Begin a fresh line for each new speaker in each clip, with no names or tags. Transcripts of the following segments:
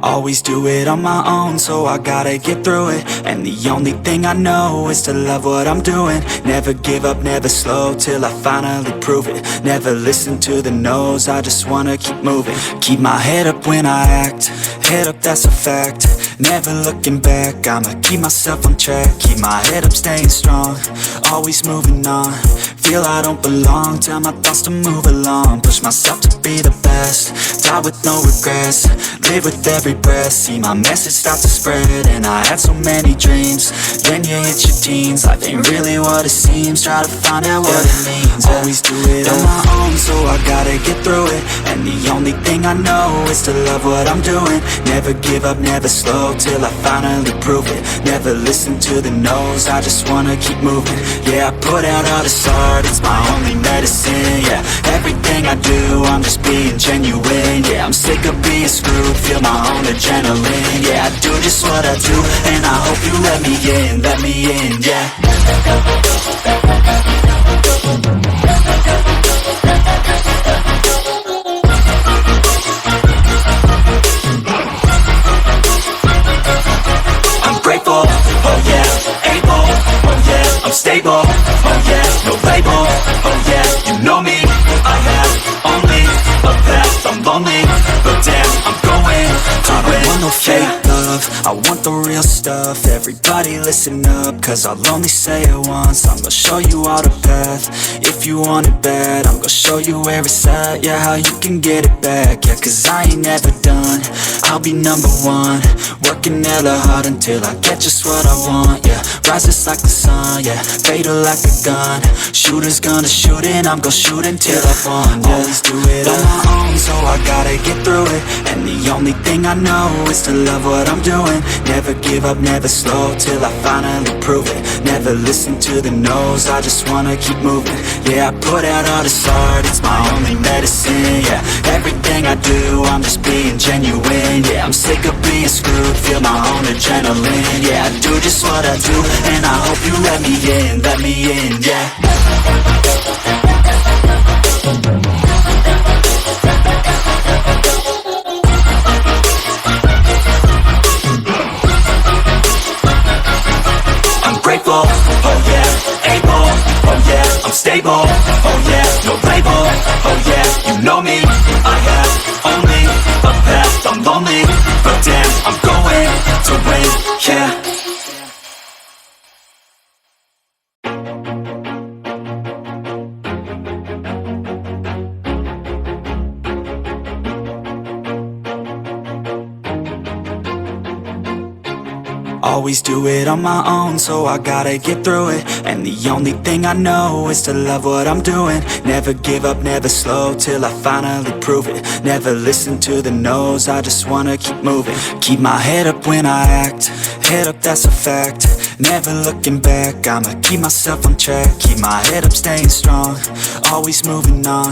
Always do it on my own, so I gotta get through it. And the only thing I know is to love what I'm doing. Never give up, never slow, till I finally prove it. Never listen to the no's, I just wanna keep moving. Keep my head up when I act, head up, that's a fact. Never looking back, I'ma keep myself on track. Keep my head up, staying strong, always moving on. Feel I don't belong, tell my thoughts to move along. Push myself to be the best, die with no regrets. Live with every breath, see my message start to spread. And I had so many dreams, then you hit your teens. Life ain't really what it seems, try to find out what it means. Always do it on my own, so I gotta get through it. And the only thing I know is to love what I'm doing. Never give up, never slow, till I finally prove it. Never listen to the no's, I just wanna keep moving. Yeah, I put out all this art, it's my only medicine. Yeah, everything I do, I'm just being genuine. Yeah, I'm sick of being screwed, feel my own adrenaline. Yeah, I do just what I do, and I hope you let me in, yeah. I'm grateful, oh yeah, able, oh yeah, I'm stable, oh yeah, no label, oh yeah, you know me, I have only a path, I'm lonely, but damn, I'm going to win. I want no fake love, I want the real stuff. Everybody listen up, cause I'll only say it once. I'm gonna show you all the path, if you want it bad. I'm gonna show you where it's at, yeah, how you can get it back. Yeah, cause I ain't never done, I'll be number one. Working hella hard until I get just what I want, yeah. Rises like the sun, yeah, fatal like a gun. Shooter's gonna shoot and I'm gonna shoot until I won, yeah. Always do it on my own, so I gotta get through it. And the only thing I know is to love what I'm doing. Never give up, never slow, till I finally prove it. Never listen to the no's, I just wanna keep moving. Yeah, I put out all this art, it's my only medicine. Yeah, everything I do, I'm just being genuine. Yeah, I'm sick of being screwed, feel my own adrenaline. Yeah, I do just what I do, and I hope you let me in, yeah. I'm grateful, oh yeah, able, oh yeah, I'm stable, oh yeah, no label, oh yeah, you know me, I have only a path, I'm lonely, but damn, I'm going to win, yeah. Always do it on my own, so I gotta get through it. And the only thing I know is to love what I'm doing. Never give up, never slow, till I finally prove it. Never listen to the no's, I just wanna keep moving. Keep my head up when I act, head up, that's a fact. Never looking back, I'ma keep myself on track. Keep my head up, staying strong, always moving on.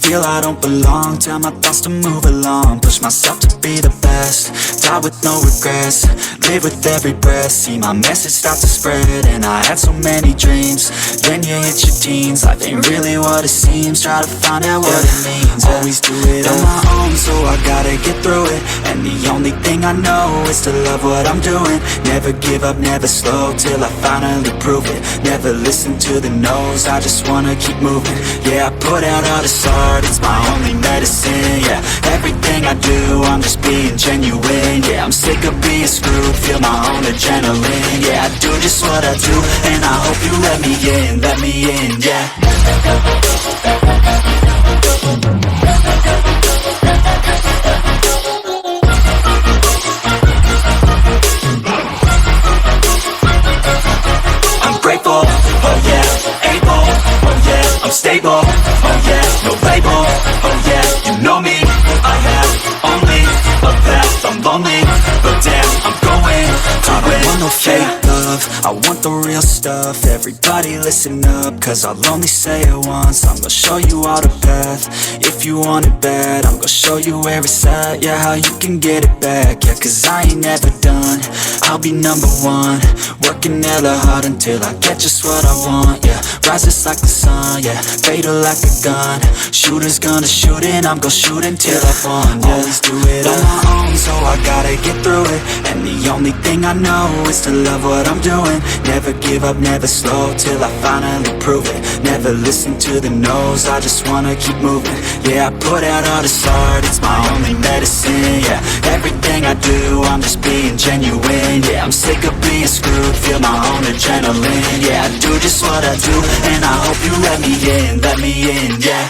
Feel I don't belong, tell my thoughts to move along. Push myself to be the best, die with no regrets. Live with every breath, see my message start to spread. And I had so many dreams, then you hit your teens. Life ain't really what it seems, try to find out what it means. Always do it on my own, so I gotta get through it. And the only thing I know is to love what I'm doing. Never give up, never slow, till I finally prove it. Never listen to the no's, I just wanna keep moving. Yeah, I put out all this art, it's my only medicine. Yeah, everything I do, I'm just being genuine. Yeah, I'm sick of being screwed, feel my own adrenaline. Yeah, I do just what I do, and I hope you let me in, yeah. I'm grateful, oh yeah, able, oh yeah, I'm stable, oh yeah, no label, oh yeah, you know me, I have only a path, I'm lonely, but damn, I'm going to win. I want no fake love, I want the real stuff. Everybody listen up, cause I'll only say it once. I'm gonna show you all the path, if you want it bad. I'm gonna show you where it's at, yeah, how you can get it back. Yeah, cause I ain't never done, I'll be number one. Working hella hard until I get just what I want, yeah. Rises like the sun, yeah, fatal like a gun. Shooters gonna shoot and I'm gon' shoot until I fall, yeah. Always do it on my own, so I gotta get through it. And the only thing I know is to love what I'm doing. Never give up, never slow, till I finally prove it. Never listen to the no's, I just wanna keep moving. Yeah, I put out all this art, it's my only medicine, yeah. Everything I do, I'm just being genuine, yeah. I'm sick of being screwed, feel my own adrenaline, yeah. I do just what I do, and I hope you let me in, yeah.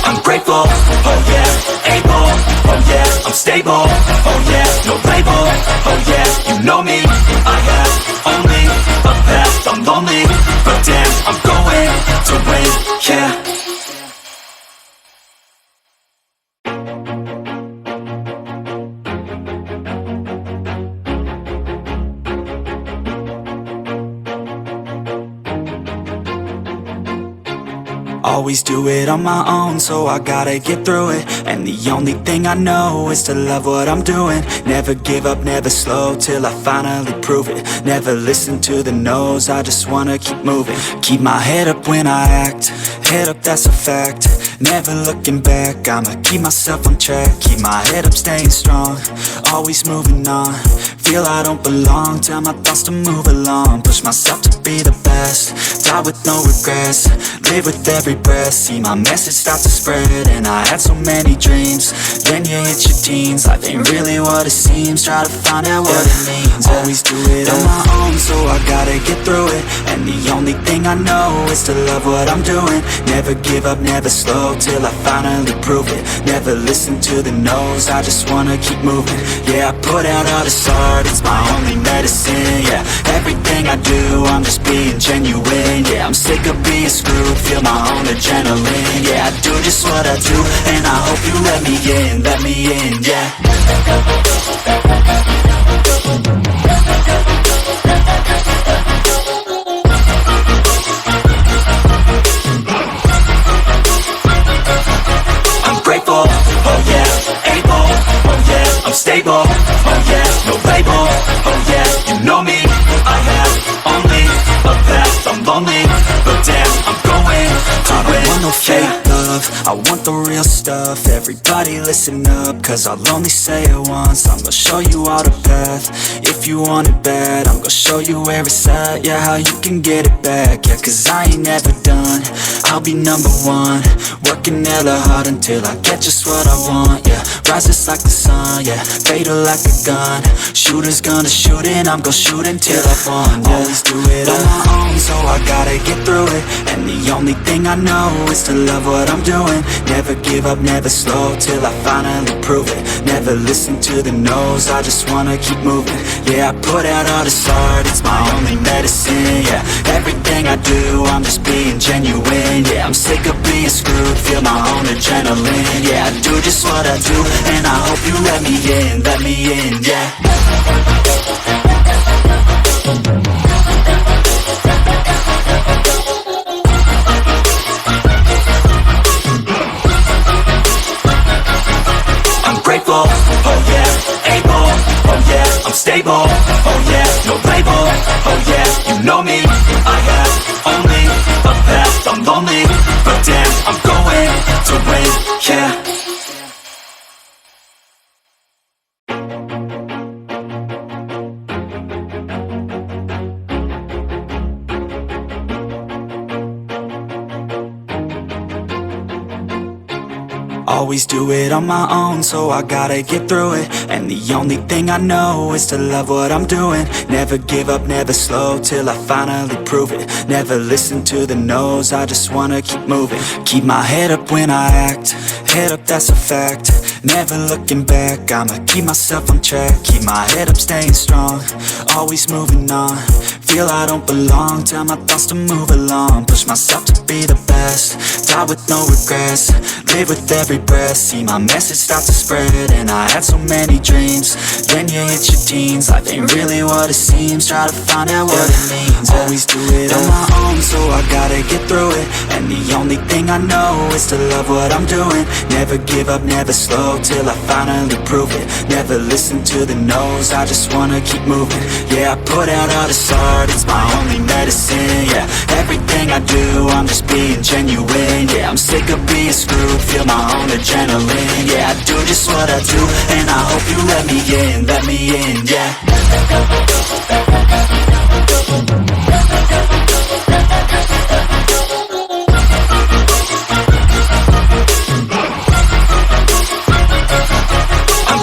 I'm grateful, oh yeah, able, oh yeah, I'm stable, oh yeah, no label, oh yeah, you know me, I have only a path, I'm lonely, but damn, I'm going to win, yeah. Always do it on my own, so I gotta get through it. And the only thing I know is to love what I'm doing. Never give up, never slow, till I finally prove it. Never listen to the no's, I just wanna keep moving. Keep my head up when I act, head up, that's a fact. Never looking back, I'ma keep myself on track. Keep my head up, staying strong, always moving on. Feel I don't belong, tell my thoughts to move along. Push myself to be the best, die with no regrets. Live with every breath, see my message start to spread. And I had so many dreams, then you hit your teens. Life ain't really what it seems, try to find out what it means. Always do it on my own, so I gotta get through it. And the only thing I know is to love what I'm doing. Never give up, never slow, till I finally prove it. Never listen to the no's, I just wanna keep moving. Yeah, I put out all this art, it's my only medicine, yeah. Everything I do, I'm just being genuine, yeah. I'm sick of being screwed, feel my own adrenaline, yeah. I do just what I do, and I hope you let me in, yeah. I'm grateful, oh yeah, able, oh yeah, I'm stable, oh yeah, no label, oh yeah, you know me, I have only a path, I'm lonely, but damn, I'm going to win. I don't want no fake love, I want the real stuff. Everybody listen up, cause I'll only say it once. I'm gonna show you all the path, if you want it bad. I'm gonna show you where it's at, yeah, how you can get it back. Yeah, cause I ain't never done, I'll be number one. Working hella hard until I get just what I want, yeah. Rises like the sun, yeah, fatal like a gun. Shooters gonna shoot and I'm gonna shoot until I fall, yeah. Always do it on my own, so I gotta get through it. And the only thing I know is to love what I'm doing. Never give up, never slow, till I finally prove it. Never listen to the no's, I just wanna keep moving. Yeah, I put out all this art, it's my only medicine, yeah. Everything I do, I'm just being genuine, yeah. I'm sick of being screwed, feel my own adrenaline, yeah. I do just what I do, and I hope you let me in, yeah. I'm grateful, oh yeah, able, oh yeah, I'm stable, oh yeah, no label, oh yeah, you know me, I have only a path, I'm lonely, but damn, I'm going to win, yeah. Always do it on my own, so I gotta get through it. And the only thing I know is to love what I'm doing. Never give up, never slow, till I finally prove it. Never listen to the no's, I just wanna keep moving. Keep my head up when I act, head up, that's a fact. Never looking back, I'ma keep myself on track. Keep my head up, staying strong, always moving on. Feel I don't belong, tell my thoughts to move along. Push myself to be the best, die with no regrets. Live with every breath, see my message start to spread. And I had so many dreams, then you hit your teens. Life ain't really what it seems, try to find out what it means. Always do it on my own, so I gotta get through it. And the only thing I know is to love what I'm doing. Never give up, never slow, till I finally prove it. Never listen to the no's, I just wanna keep moving. Yeah, I put out all this art, it's my only medicine. Yeah, everything I do, I'm just being genuine. Yeah, I'm sick of being screwed, feel my own adrenaline. Yeah, I do just what I do, and I hope you let me in, yeah.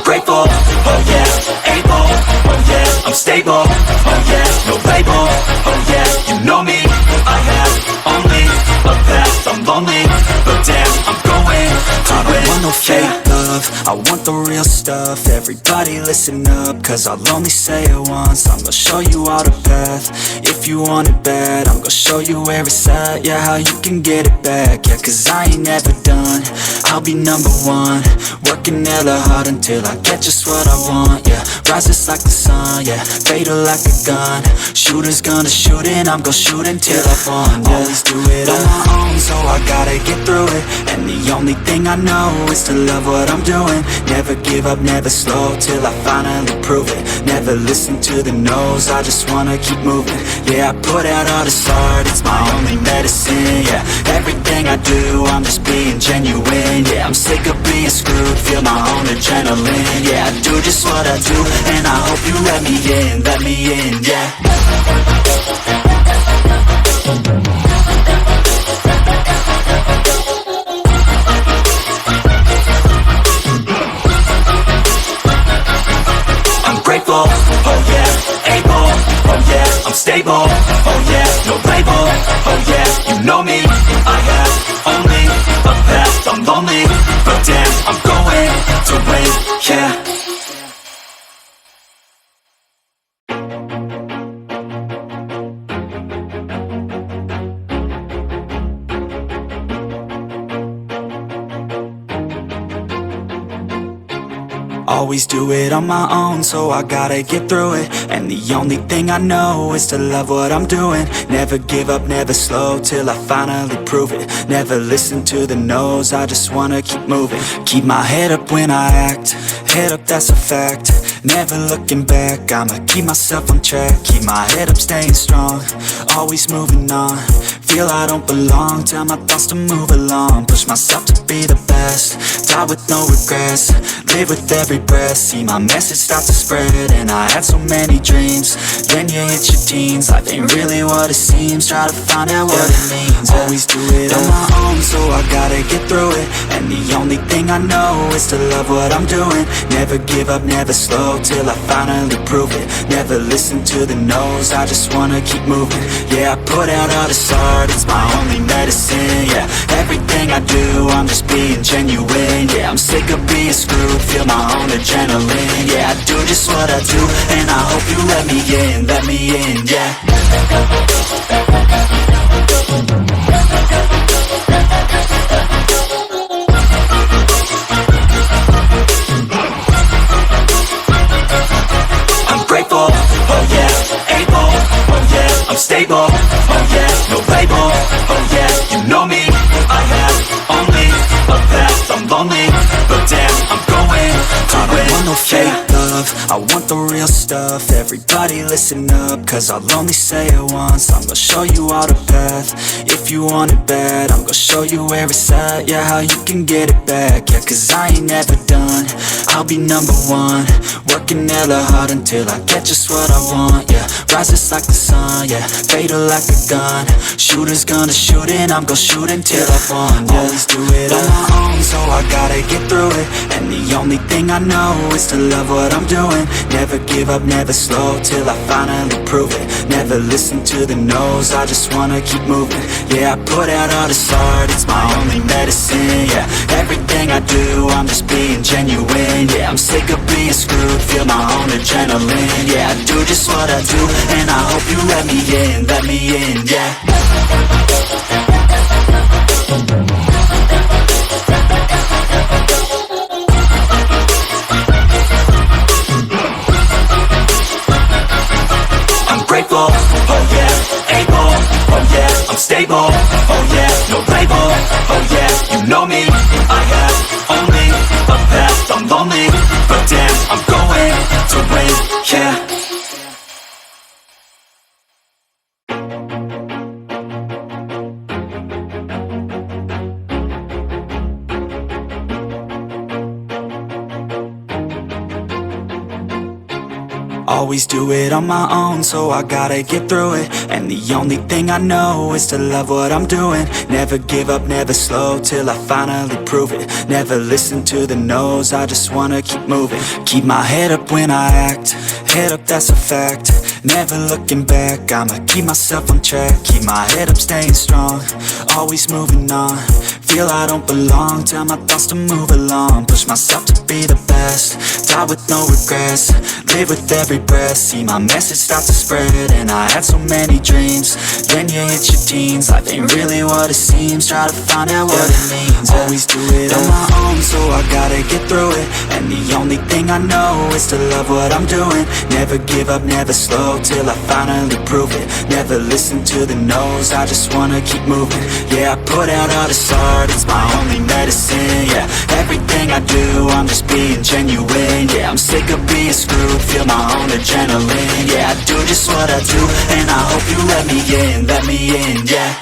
Grateful, oh yeah, able, oh yeah, I'm stable, oh yeah, no label, oh yeah, you know me, I have only a path, I'm lonely, but damn, I'm going to win. I don't want no fake love, I want the real stuff. Everybody listen up, cause I'll only say it once. I'm gonna show you all the path, if you want it bad. I'm gonna show you where it's at, yeah, how you can get it back. Yeah, cause I ain't never done, I'll be number one. Working hella hard until I get just what I want, yeah. Rises like the sun, yeah, fatal like a gun. Shooter's gonna shoot and I'm gonna shoot until I won, yeah. Always do it on my own, so I gotta get through it. And the only thing I know is to love what I'm doing. Never give up, never slow, till I finally prove it. Never listen to the no's, I just wanna keep moving. Yeah, I put out all this art, it's my only medicine. Yeah, everything I do, I'm just being genuine. Yeah, I'm sick of being screwed, feel my own adrenaline. Yeah, I do just what I do, and I hope you let me in, yeah. Grateful, oh yeah, able, oh yeah, I'm stable, oh yeah, no label, oh yeah, you know me, I have only a path, I'm lonely, but damn, I'm going to win, yeah. Always do it on my own, so I gotta get through it. And the only thing I know is to love what I'm doing. Never give up, never slow, till I finally prove it. Never listen to the no's, I just wanna keep moving. Keep my head up when I act, head up, that's a fact. Never looking back, I'ma keep myself on track. Keep my head up, staying strong, always moving on. Feel I don't belong, tell my thoughts to move along. Push myself to be the best, die with no regrets. Live with every breath, see my message start to spread. And I had so many dreams, then you hit your teens. Life ain't really what it seems, try to find out what it means. Always do it on my own, so I gotta get through it. And the only thing I know is to love what I'm doing. Never give up, never slow, till I finally prove it. Never listen to the no's, I just wanna keep moving. Yeah, I put out all this art, it's my only medicine. Yeah, everything I do, I'm just being genuine. Yeah, I'm sick of being screwed, feel my own adrenaline. Yeah, I do just what I do, and I hope you let me in, yeah. I'm grateful, oh yeah, able, oh yeah, I'm stable, oh yeah, no label, oh yeah, you know me, I have only a path, I'm lonely, but damn, I'm going to win. I don't want no fake love, I want the real stuff. Everybody listen up, cause I'll only say it once. I'm gonna show you all the path, if you want it bad. I'm gonna show you where it's at, yeah, how you can get it back. Yeah, cause I ain't never done, I'll be number one. Working hella hard until I get just what I want, yeah. Rises like the sun, yeah, fatal like a gun. Shooter's gonna shoot and I'm gonna shoot until I won, yeah. Always do it on my own, so I gotta get through it. And the only thing I know is to love what I'm doing. Never give up, never slow, till I finally prove it. Never listen to the no's, I just wanna keep moving. Yeah, I put out all this art, it's my only medicine. Yeah, everything I do, I'm just being genuine. Yeah, I'm sick of being screwed, feel my own adrenaline. Yeah, I do just what I do, and I hope you let me in, yeah. I'm grateful, oh yeah, able, oh yeah, I'm stable, oh yeah, no label. label. Oh yeah, you know me, I have only a path. I'm lonely, but damn, I'm going to win, yeah. Always do it on my own, so I gotta get through it. And the only thing I know is to love what I'm doing. Never give up, never slow, till I finally prove it. Never listen to the no's, I just wanna keep moving. Keep my head up when I act, head up, that's a fact. Never looking back, I'ma keep myself on track. Keep my head up, staying strong, always moving on. Feel I don't belong, tell my thoughts to move along. Push myself to be the best, die with no regrets. Live with every breath, see my message start to spread. And I had so many dreams, then you hit your teens. Life ain't really what it seems, try to find out what it means. Always do it on my own, so I gotta get through it. And the only thing I know is to love what I'm doing. Never give up, never slow, till I finally prove it. Never listen to the no's, I just wanna keep moving. Yeah, I put out all this art, it's my only medicine. Yeah, everything I do, I'm just being genuine. Yeah, I'm sick of being screwed, feel my own adrenaline. Yeah, I do just what I do, and I hope you let me in, yeah.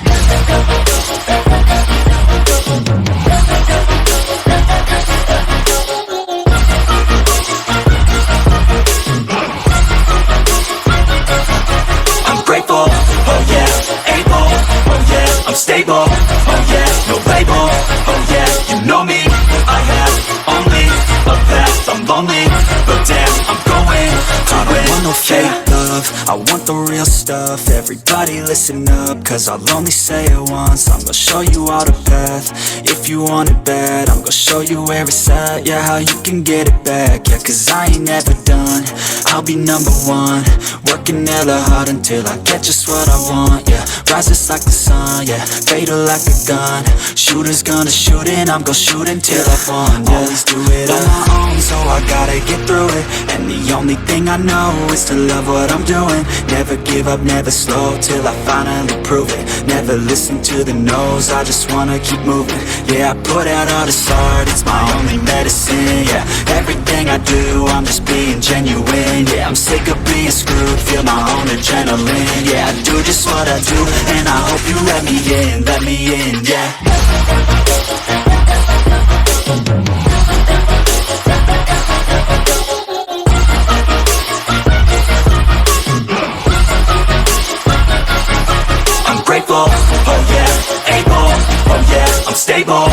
I'm grateful, oh yeah, able, oh yeah, I'm stable, oh yeah, no label, oh yeah, you know me, I have only a path. I'm lonely, but damn, I'm going to win. I don't want no fake love, I want the real stuff. Everybody listen up, cause I'll only say it once. I'm gonna show you all the path, if you want it bad. I'm gonna show you where it's at, yeah, how you can get it back. Yeah, cause I ain't never done, I'll be number one. Working hella hard until I get just what I want, yeah. Rises like the sun, yeah, fatal like a gun. Shooters gonna shoot and I'm gonna shoot until I won, yeah. Always do it on my own, so I gotta get through it. And the only thing I know is to love what I'm doing. Never give up, never slow, till I finally prove it. Never listen to the no's, I just wanna keep moving. Yeah, I put out all this art, it's my only medicine. Yeah, everything I do, I'm just being genuine. Yeah, I'm sick of being screwed, feel my own adrenaline. Yeah, I do just what I do, and I hope you let me in, yeah. I'm grateful, oh yeah, able, oh yeah, I'm stable,